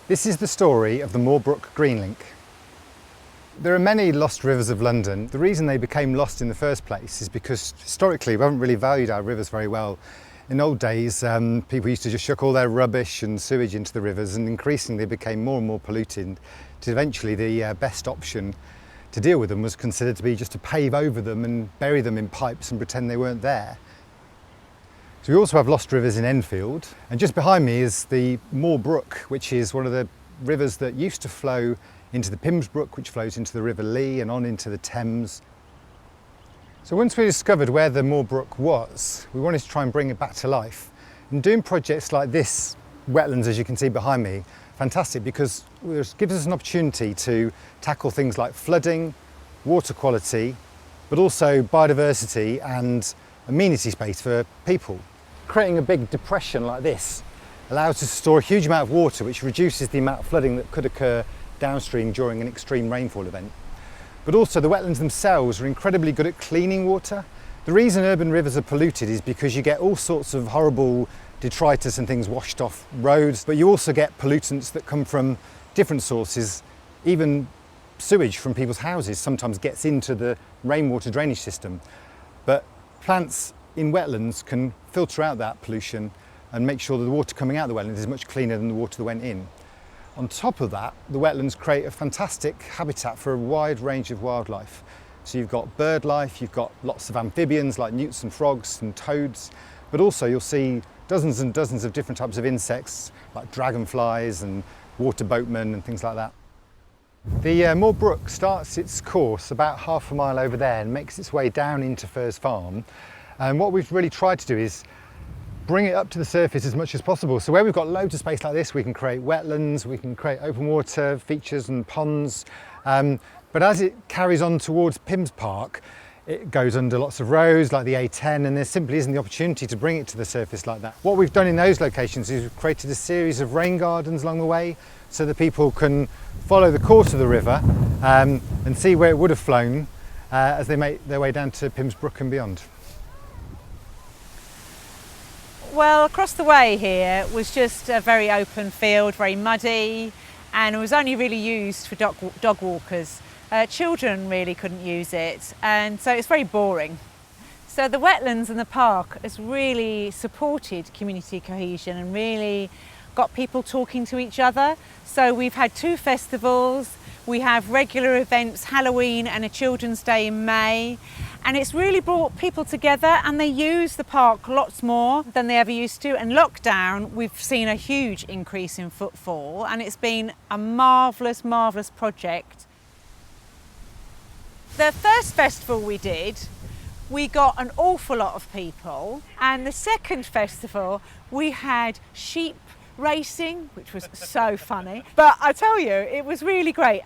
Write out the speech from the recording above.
This is the story of the Moore Brook Green Link. There are many lost rivers of London. The reason they became lost in the first place is because historically we haven't really valued our rivers very well. In old days, people used to just chuck all their rubbish and sewage into the rivers, and increasingly they became more and more polluted, till eventually the best option to deal with them was considered to be just to pave over them and bury them in pipes and pretend they weren't there. So we also have lost rivers in Enfield, and just behind me is the Moore Brook, which is one of the rivers that used to flow into the Pymmes Brook, which flows into the River Lee and on into the Thames. So once we discovered where the Moore Brook was, we wanted to try and bring it back to life. And doing projects like this wetlands, as you can see behind me, fantastic, because it gives us an opportunity to tackle things like flooding, water quality, but also biodiversity and amenity space for people. Creating a big depression like this allows us to store a huge amount of water, which reduces the amount of flooding that could occur downstream during an extreme rainfall event. But also the wetlands themselves are incredibly good at cleaning water. The reason urban rivers are polluted is because you get all sorts of horrible detritus and things washed off roads, but you also get pollutants that come from different sources. Even sewage from people's houses sometimes gets into the rainwater drainage system. But plants in wetlands can filter out that pollution and make sure that the water coming out of the wetlands is much cleaner than the water that went in. On top of that, the wetlands create a fantastic habitat for a wide range of wildlife. So you've got bird life, you've got lots of amphibians like newts and frogs and toads, but also you'll see dozens and dozens of different types of insects like dragonflies and water boatmen and things like that. The Moore Brook starts its course about half a mile over there and makes its way down into Firs Farm. And what we've really tried to do is bring it up to the surface as much as possible. So where we've got loads of space like this, we can create wetlands, we can create open water features and ponds. But as it carries on towards Pymmes Park, it goes under lots of roads like the A10, and there simply isn't the opportunity to bring it to the surface like that. What we've done in those locations is we've created a series of rain gardens along the way so that people can follow the course of the river and see where it would have flown as they make their way down to Pymmes Brook and beyond. Well, across the way here was just a very open field, very muddy, and it was only really used for dog walkers. Children really couldn't use it, and so it's very boring. So the wetlands and the park has really supported community cohesion and really got people talking to each other. So we've had 2 festivals, we have regular events, Halloween and a Children's Day in May, and it's really brought people together, and they use the park lots more than they ever used to. And lockdown, we've seen a huge increase in footfall, and it's been a marvellous, marvellous project. The first festival we did, we got an awful lot of people, and the second festival we had sheep racing, which was so funny. But I tell you, it was really great.